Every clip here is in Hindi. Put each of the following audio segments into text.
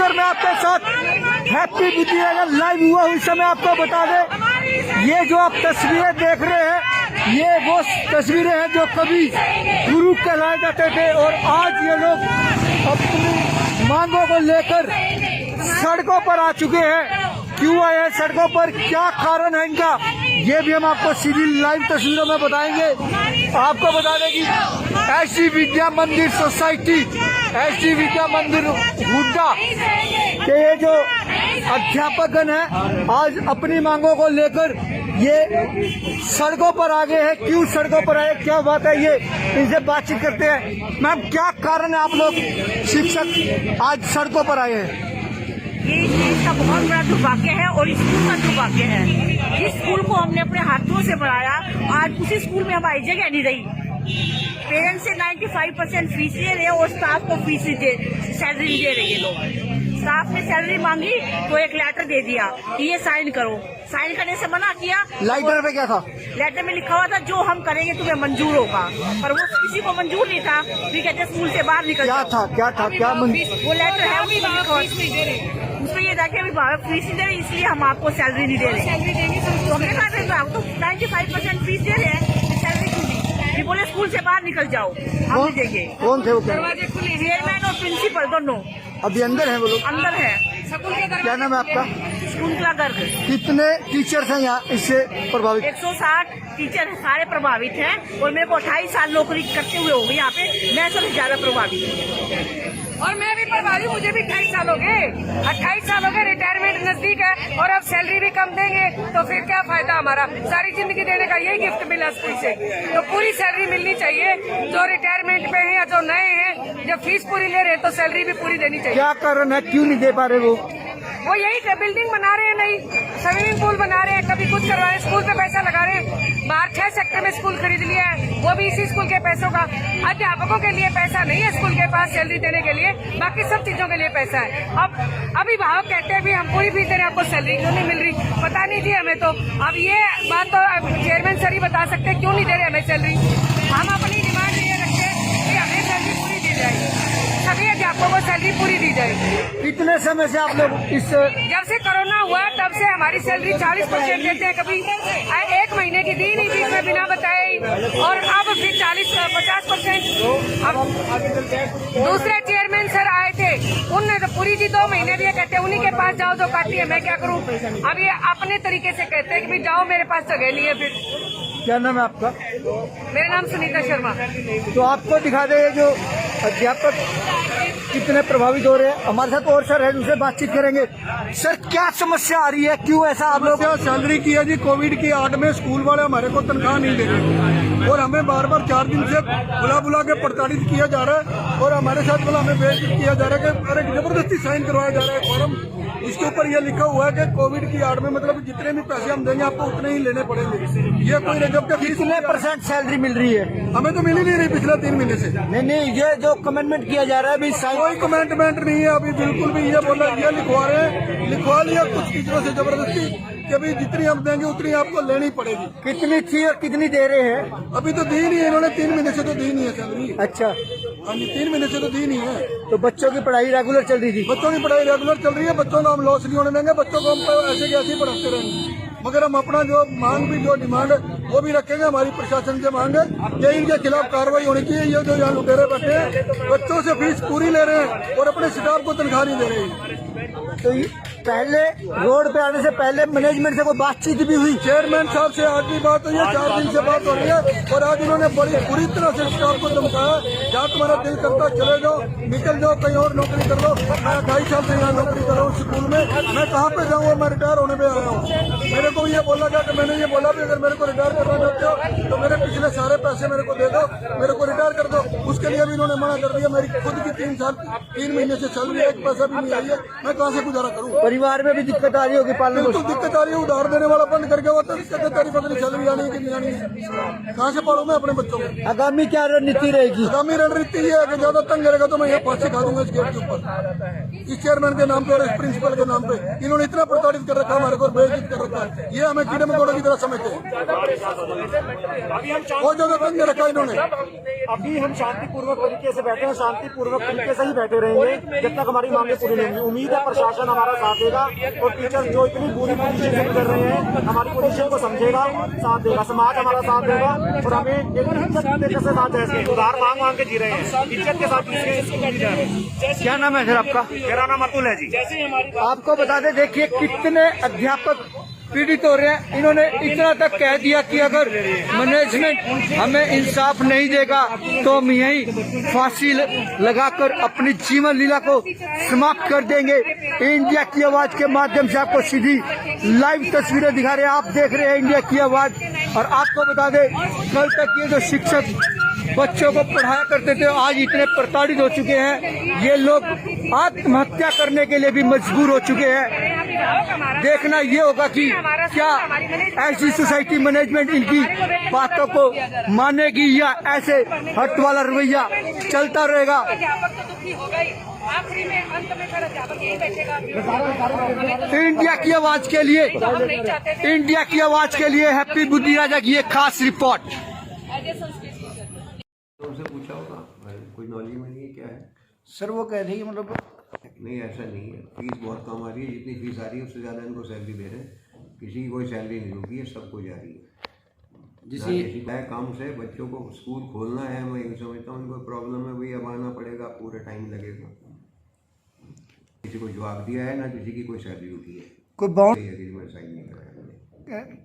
और मैं आपके साथ हैप्पी विद्यानगर लाइव हुआ हूँ। इस समय आपको बता दें, ये जो आप तस्वीरें देख रहे हैं, ये वो तस्वीरें हैं जो कभी गुरु कहलाए जाते थे, और आज ये लोग अपनी मांगों को लेकर सड़कों पर आ चुके हैं। क्यों आए हैं सड़कों पर, क्या कारण है इनका, ये भी हम आपको सीधी लाइव तस्वीरों में बताएंगे। आपको बता दें कि एसडी विद्या मंदिर सोसाइटी, एसडी विद्या मंदिर हुड्डा के ये जो अध्यापकगण है आज अपनी मांगों को लेकर ये सड़कों पर आ गए हैं। क्यों सड़कों पर आए, क्या बात है, ये इनसे बातचीत करते हैं। मैम, क्या कारण है आप लोग शिक्षक आज सड़कों पर आए हैं? ये इस देश का बहुत बड़ा दुर्भाग्य है और स्कूल का दुर्भाग्य है। जिस स्कूल को हमने अपने हाथों से बनाया, आज उसी स्कूल में हमारी जगह नहीं रही। पेरेंट्स से 95% फीस ले रहे हैं और स्टाफ को फीस सैलरी नहीं दे रहे ये लोग। स्टाफ ने सैलरी मांगी तो एक लेटर दे दिया कि ये साइन करो, साइन करने से मना किया। लेटर में क्या था? लेटर में लिखा हुआ था जो हम करेंगे तुम्हें मंजूर होगा, पर वो किसी को मंजूर नहीं था। फिर कहते स्कूल से बाहर निकल क्या था, क्या था, क्या वो लेटर है उसमें ये था कि अभिभावक फीस नहीं दे रहे इसलिए हम आपको सैलरी नहीं दे रहे। तो हमने कहा तो 95% फीस दे रहे हैं, सैलरी क्यों नहीं? ये बोले स्कूल से बाहर निकल जाओ, हम नहीं देंगे। कौन थे वो? दरवाजे खुले, चेयरमैन और प्रिंसिपल दोनों अभी अंदर है वो लोग? अंदर है। स्कूल के क्या नाम है आपका? शकुंतला गर्ग। कितने टीचर्स हैं यहाँ इससे प्रभावित? 160 टीचर सारे प्रभावित हैं और मेरे को 28 साल नौकरी करते हुए हो गई यहाँ पे, मैं सबसे ज्यादा प्रभावित हूँ। और मैं भी प्रभावित, मुझे भी 28 साल हो गए। 28 साल हो गए, रिटायरमेंट नजदीक है और अब सैलरी भी कम देंगे तो फिर क्या फायदा हमारा? सारी जिंदगी देने का यही गिफ्ट मिला स्कूल से, तो पूरी सैलरी मिलनी चाहिए। जो रिटायरमेंट पे है या जो नए हैं, जब फीस पूरी ले रहे हैं तो सैलरी भी पूरी देनी चाहिए। क्या कारण है, क्यों नहीं दे पा रहे वो यही बिल्डिंग बना रहे हैं, नई स्विमिंग पूल बना रहे हैं, कभी कुछ करवा रहे हैं, स्कूल पे पैसा लगा रहे हैं। बाहर 6 सेक्टर में स्कूल खरीद लिया है, वो भी इसी स्कूल के पैसों का। अध्यापकों के लिए पैसा नहीं है स्कूल के पास सैलरी देने के लिए, बाकी सब चीजों के लिए पैसा है। अब अभिभावक कहते हैं भी हम पूरी फीस दे रहे हैं, आपको सैलरी क्यों नहीं मिल रही? पता नहीं थी हमें तो। अब ये बात तो चेयरमैन सर ही बता सकते हैं क्यों नहीं दे रहे हमें सैलरी। हम अपनी डिमांड ये रखते हैं कि हमें सैलरी पूरी दी जाए, सभी अध्यापकों को सैलरी पूरी दी जाए। कितने समय से आप लोग इस, जब से कोरोना हुआ तब से हमारी सैलरी 40% देते हैं, कभी 1 महीने की दी नहीं बीच में बिना बताए ही, और अब फिर 50%। अब दूसरे चेयरमैन सर आए थे, उनने तो पूरी दी 2 महीने भी, कहते हैं उन्हीं के पास जाओ जो काटी है, मैं क्या करूं? अब ये अपने तरीके से कहते हैं कि भाई जाओ, मेरे पास जगह नहीं है। फिर क्या नाम है आपका? मेरा नाम सुनीता शर्मा। तो आपको दिखा दे जो अध्यापक कितने प्रभावित हो रहे हैं। हमारे साथ और सर है, उनसे बातचीत करेंगे। सर, क्या समस्या आ रही है, क्यों ऐसा आप लोग? सैलरी की है जी, कोविड की आड़ में स्कूल वाले हमारे को तनख्वाह नहीं दे रहे और हमें बार बार 4 दिन से बुला के प्रताड़ित किया जा रहा है और हमारे साथ बोला हमें बेइज्जत किया जा रहा है कि अरे जबरदस्ती साइन करवाया जा रहा है फॉर्म। इसके ऊपर ये लिखा हुआ है कि कोविड की आड़ में मतलब जितने भी पैसे हम देंगे आपको उतने ही लेने पड़ेंगे। ये कोई जब तक कितने % सैलरी मिल रही है? हमें तो मिल ही नहीं रही पिछले 3 महीने से। नहीं, ये जो कमेंटमेंट किया जा रहा है अभी कोई कमेंटमेंट नहीं है अभी, बिल्कुल भी। ये बोला, ये लिखवा लिया कुछ टीचरों से जबरदस्ती कि भाई जितनी हम देंगे उतनी आपको लेनी पड़ेगी। कितनी थी और कितनी दे रहे हैं? अभी तो दी नहीं है इन्होंने, 3 महीने से तो दी नहीं है सैलरी। अच्छा, हाँ जी, 3 महीने से तो दी नहीं है। तो बच्चों की पढ़ाई रेगुलर चल रही थी? बच्चों की पढ़ाई रेगुलर चल रही है, बच्चों को हम लॉस नहीं होने देंगे, बच्चों को हम ऐसे के ऐसे ही पढ़ाते रहेंगे। मगर हम अपना जो मांग भी, जो डिमांड वो भी रखेंगे, हमारी प्रशासन से मांग है कि इनके खिलाफ कार्रवाई होनी चाहिए। ये जो यहाँ लुटेरे बैठे हैं, बच्चों से फीस पूरी ले रहे हैं और अपने स्टाफ को तनख्वाह नहीं दे रहे हैं। तो पहले रोड पे आने से पहले मैनेजमेंट से कोई बातचीत भी हुई? चेयरमैन साहब से आज भी बात हुई है, 4 दिन से बात हो रही है और आज इन्होंने बड़ी बुरी तरह से स्टाफ को धमकाया, जहाँ तुम्हारा दिल करता चले जाओ, निकल जाओ, कहीं और नौकरी कर लो। मैं 2.5 साल से यहाँ नौकरी कर रहा हूँ स्कूल में, मैं कहाँ पे जाऊँगा? मैं रिटायर होने पे आया हूँ। मेरे को ये बोला गया कि मैंने ये बोला भी अगर मेरे को रिटायर करना चाहते हो तो मेरे पिछले सारे पैसे मेरे को दे दो, मेरे को रिटायर कर दो। उसके लिए भी इन्होंने मना कर दिया। मेरी खुद की 3 महीने से चल रही है, 1 पैसा भी नहीं आई है, मैं कहाँ से गुजारा करूँ? परिवार में भी दिक्कत आ रही होगी पालने में? बिल्कुल दिक्कत आ रही है, उधार देने वाला बंद करके वो तो दिक्कत है, तेरी पत्नी सैलरी आनी है कि नहीं आनी है, कहाँ से पढ़ूँ मैं अपने बच्चों को? आगामी क्या रणनीति रहेगी? आगामी रणनीति ये है कि ज्यादा तंग करेगा तो मैं यहाँ फांसी खा दूंगा इस गेट के ऊपर, इस चेयरमैन के नाम पे और इस प्रिंसिपल के नाम पे। इन्होंने इतना प्रताड़ित कर रखा है हमारे को, बेइज्जत कर रखा है, ये हमें कीड़े मकोड़ों की तरह समझते हैं। बहुत ज्यादा तंग रखा इन्होंने। अभी हम शांतिपूर्वक तरीके से बैठे हैं, शांतिपूर्वक तरीके से ही बैठे रहेंगे जब तक हमारी मांगे पूरी नहीं होंगी। उम्मीद है प्रशासन हमारा साथ देगा और टीचर जो इतनी बुरी पोजीशन से गुजर रहे हैं हमारी पोजीशन को समझेगा, साथ देगा, समाज हमारा साथ देगा और हमें एक इज्जत तरीके से साथ जैसे उधार मांग के जी रहे हैं, इज्जत के साथ जी रहे हैं। क्या नाम है सर आपका? मेरा नाम अतुल है जी। आपको बता दें, देखिए कितने अध्यापक पीड़ित हो रहे हैं। इन्होंने इतना तक कह दिया कि अगर मैनेजमेंट हमें इंसाफ नहीं देगा तो हम यहीं फांसी लगाकर अपनी जीवन लीला को समाप्त कर देंगे। इंडिया की आवाज के माध्यम से आपको सीधी लाइव तस्वीरें दिखा रहे हैं। आप देख रहे हैं इंडिया की आवाज। और आपको बता दें, कल तक ये जो शिक्षक बच्चों को पढ़ाया करते थे आज इतने प्रताड़ित हो चुके हैं, ये लोग आत्महत्या करने के लिए भी मजबूर हो चुके हैं। देखना ये होगा कि क्या ऐसी सोसाइटी मैनेजमेंट इनकी बातों को मानेगी या ऐसे हट वाला रवैया चलता रहेगा। आखिरी में अंत में फिर अध्यापक यही बैठेगा। इंडिया की आवाज के लिए, इंडिया की आवाज के लिए हैप्पी बुद्धि राजा की एक खास रिपोर्ट। उनसे पूछा होगा, कोई नॉलेज में नहीं है क्या है सर वो कह रही है मतलब नहीं, ऐसा नहीं है। फीस बहुत कम आ रही है, जितनी फीस आ रही है उससे ज़्यादा इनको सैलरी दे रहे हैं। किसी की कोई सैलरी नहीं रुकी है, सबको जा रही है। किसी काम से बच्चों को स्कूल खोलना है, मैं ये समझता हूँ उनको प्रॉब्लम है, भाई अब आना पड़ेगा, पूरा टाइम लगेगा। किसी को जवाब दिया है ना, किसी की कोई सैलरी रुकी है, कोई बाउंड एग्रीमेंट साइन नहीं कराया।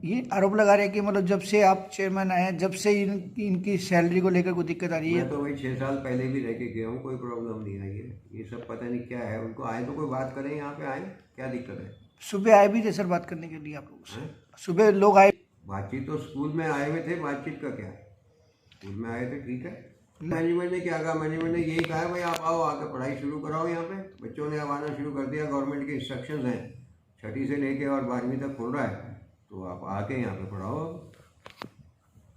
ये आरोप लगा रहे हैं कि मतलब जब से आप चेयरमैन आए हैं जब से इनकी सैलरी को लेकर कोई दिक्कत आ रही है। मैं तो वही 6 साल पहले भी रह के गया हूँ, कोई प्रॉब्लम नहीं आई है। ये सब पता नहीं क्या है, उनको आए तो कोई बात करें, यहाँ पे आए, क्या दिक्कत है? सुबह आए भी थे सर बात करने के लिए आप लोगों से, सुबह लोग आए। बातचीत तो स्कूल में आए हुए थे, बातचीत का क्या, स्कूल में आए थे ठीक है। मैनेजमेंट ने क्या कहा? मैनेजमेंट ने यही कहा भाई आप आओ, आकर पढ़ाई शुरू कराओ। यहाँ पे बच्चों ने अब आना शुरू कर दिया, गवर्नमेंट के इंस्ट्रक्शंस हैं, 6ठी से लेके और 12वीं तक खुल रहा है, तो आप आके यहाँ पे पढ़ाओ।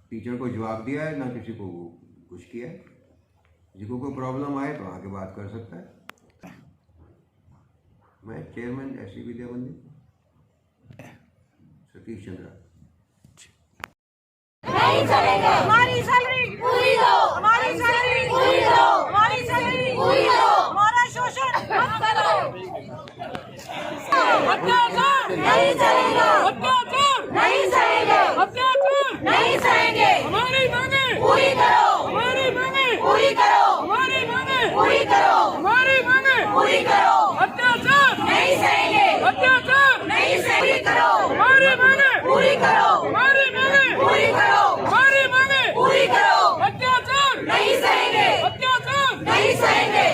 टीचर को जवाब दिया है ना, किसी को कुछ किया है। जिसको कोई प्रॉब्लम आए तो आके बात कर सकता है। मैं चेयरमैन एससी विद्या मंदिर सतीश चंद्रा। नहीं चलेगा। हमारी सैलरी पूरी दो, हमारी सैलरी पूरी दो, हमारी सैलरी पूरी दो, हमारा शोषण मत करो। अत्याचार नहीं चलेगा, अत्याचार नहीं सहेंगे, अत्याचार नहीं सहेंगे। हमारी मांगे पूरी करो, हमारी मांगे पूरी करो, हमारी मांगे पूरी करो, हमारी मांगे पूरी करो। अत्याचार नहीं सहेंगे, अत्याचार नहीं सहेंगे, करो हमारी मांगे पूरी करो, हमारी मांगे पूरी करो, हमारी मांगे पूरी करो। अत्याचार नहीं सहेंगे, अत्याचार नहीं सहेंगे।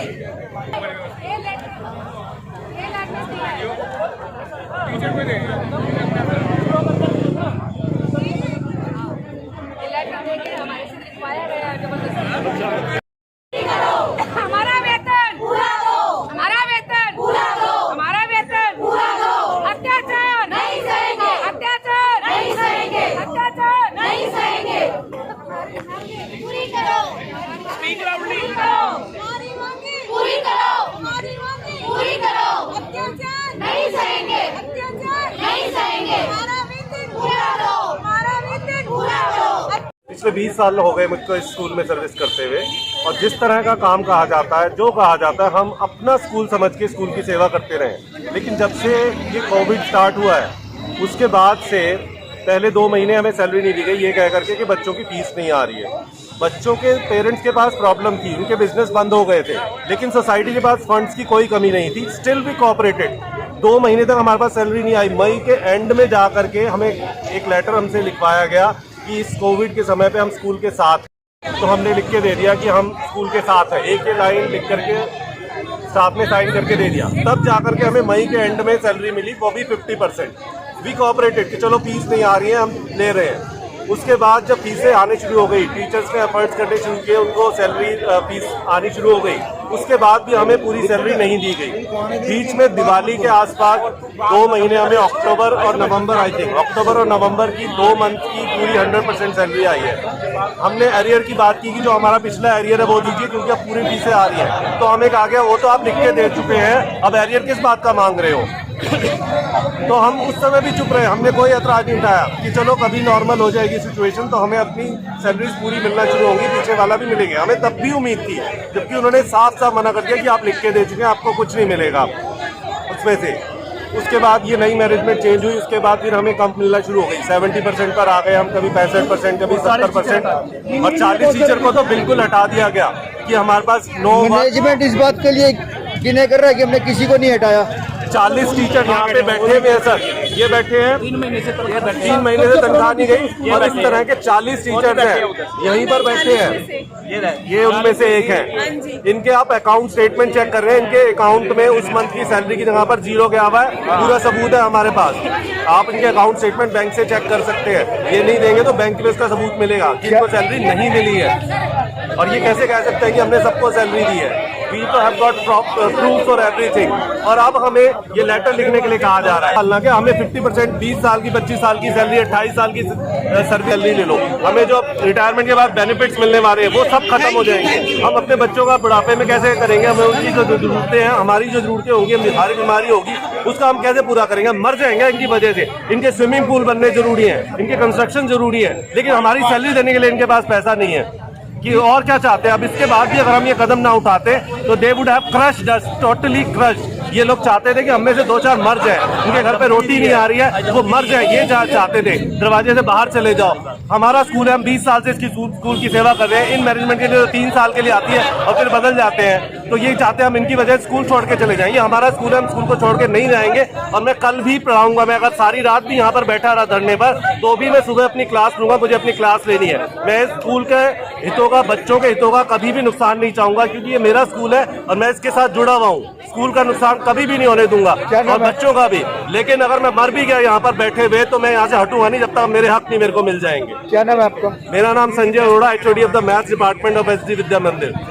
हमारा वेतन पूरा दो, हमारा वेतन पूरा दो, हमारा वेतन पूरा दो। अत्याचार नहीं सहेंगे, अत्याचार नहीं सहेंगे, अत्याचार नहीं सहेंगे। पूरी करो, पूरी करो, हमारी मांगे पूरी करो, हमारी मांगे पूरी करो। अत्याचार नहीं सहेंगे, अत्याचार नहीं सहेंगे। हमारा वेतन पूरा दो, हमारा वेतन पूरा दो। पिछले 20 साल हो गए मुझको इस स्कूल में सर्विस करते हुए, और जिस तरह का काम कहा जाता है, जो कहा जाता है, हम अपना स्कूल समझ के स्कूल की सेवा करते रहे। लेकिन जब से ये कोविड स्टार्ट हुआ है उसके बाद से पहले 2 महीने हमें सैलरी नहीं दी गई, ये कह करके कि बच्चों की फीस नहीं आ रही है। बच्चों के पेरेंट्स के पास प्रॉब्लम थी, उनके बिजनेस बंद हो गए थे, लेकिन सोसाइटी के पास फंड्स की कोई कमी नहीं थी। Still we cooperated. 2 महीने तक हमारे पास सैलरी नहीं आई। मई के एंड में जा करके हमें एक लेटर हमसे लिखवाया गया कि इस कोविड के समय पे हम स्कूल के साथ, तो हमने लिख के दे दिया कि हम स्कूल के साथ हैं। एक लाइन लिख करके साथ में साइन करके दे दिया। तब जा करके हमें मई के एंड में सैलरी मिली, वो भी 50%। वी कोऑपरेटेड कि चलो फीस नहीं आ रही है, हम ले रहे हैं। उसके बाद जब फीसें आने शुरू हो गई, टीचर्स ने एफर्ट्स करने शुरू किए, उनको सैलरी फीस आनी शुरू हो गई, उसके बाद भी हमें पूरी सैलरी नहीं दी गई। बीच में दिवाली के आसपास 2 महीने हमें अक्टूबर और नवंबर, आई थिंक अक्टूबर और नवंबर की 2 मंथ की पूरी 100% सैलरी आई है। हमने एरियर की बात की कि जो हमारा पिछला एरियर है वो दीजिए, क्योंकि अब पूरी फीसें आ रही हैं। तो हमें कहा गया वो तो आप लिख के दे चुके हैं, अब एरियर किस बात का मांग रहे हो। तो हम उस समय भी चुप रहे, हमने कोई एतराज नहीं उठाया कि चलो कभी नॉर्मल हो जाएगी सिचुएशन तो हमें अपनी सैलरीज पूरी मिलना शुरू होंगी, पीछे वाला भी मिलेंगे। हमें तब भी उम्मीद थी, जबकि उन्होंने साफ साफ मना कर दिया कि आप लिख के दे चुके हैं, आपको कुछ नहीं मिलेगा उसमें से। उसके बाद ये नई मैनेजमेंट चेंज हुई, उसके बाद फिर हमें कम मिलना शुरू हो गई। 70% पर आ गए हम, कभी 65%, कभी 70%, और 40 टीचर को तो बिल्कुल हटा दिया गया कि हमारे पास मैनेजमेंट इस बात के लिए गिने कर रहा है कि हमने किसी को नहीं हटाया। 40 टीचर यहाँ पे बैठे हुए हैं सर, ये बैठे हैं 3 महीने से तनख्वाह नहीं गई, और इस तरह के 40 टीचर्स हैं यहीं पर बैठे हैं, ये उनमें से एक है। इनके आप अकाउंट स्टेटमेंट चेक कर रहे हैं, इनके अकाउंट में उस मंथ की सैलरी की जगह पर 0 गया हुआ है, पूरा सबूत है हमारे पास। आप इनके अकाउंट स्टेटमेंट बैंक से चेक कर सकते हैं, ये नहीं देंगे तो बैंक में इसका सबूत मिलेगा कि इनको सैलरी नहीं मिली है। और ये कैसे कह सकते हैं कि हमने सबको सैलरी दी है। We तो have got proofs और everything, और अब हमें ये लेटर लिखने के लिए कहा जा रहा है। हालांकि हमें 50%, 20 साल की 25 साल की सैलरी, 28 साल की सैलरी ले लो, हमें जो रिटायरमेंट के बाद बेनिफिट्स मिलने वाले हैं वो सब खत्म हो जाएंगे। हम अपने बच्चों का बुढ़ापे में कैसे करेंगे, हमें उनकी जो जरूरतें हैं, हमारी जो जरूरतें होंगी, हमारी बीमारी होगी, उसका हम कैसे पूरा करेंगे। हम मर जाएंगे इनकी वजह से। इनके स्विमिंग पूल बनने जरूरी है, इनके कंस्ट्रक्शन जरूरी है, लेकिन हमारी सैलरी देने के लिए इनके पास पैसा नहीं है कि और क्या चाहते हैं। अब इसके बाद भी अगर हम ये कदम ना उठाते तो they would have crushed us, totally crushed. ये लोग चाहते थे कि हम में से 2-4 मर जाए, उनके घर पे रोटी नहीं आ रही है वो मर जाए, ये चाहते थे, दरवाजे से बाहर चले जाओ। हमारा स्कूल है, हम 20 साल से इसकी स्कूल की सेवा कर रहे हैं। इन मैनेजमेंट के लिए तो 3 साल के लिए आती है और फिर बदल जाते हैं, तो ये चाहते हैं हम इनकी वजह से स्कूल छोड़ के चले जाएंगे। हमारा स्कूल है, हम स्कूल को छोड़ के नहीं जाएंगे। और मैं कल भी पढ़ाऊंगा, मैं अगर सारी रात भी यहाँ पर बैठा रहा धरने पर तो भी मैं सुबह अपनी क्लास लूंगा, मुझे अपनी क्लास लेनी है। मैं स्कूल के हितों का, बच्चों के हितों का कभी भी नुकसान नहीं चाहूंगा, क्योंकि ये मेरा स्कूल है और मैं इसके साथ जुड़ा हुआ हूँ। स्कूल का नुकसान कभी भी नहीं होने दूंगा और बच्चों का भी। लेकिन अगर मैं मर भी गया यहाँ पर बैठे हुए तो मैं यहाँ से हटूंगा नहीं जब तक मेरे हक नहीं मेरे को मिल जाएंगे। क्या नाम है आपका? मेरा नाम Sanjay Arora, HOD of the maths department of SD विद्या मंदिर।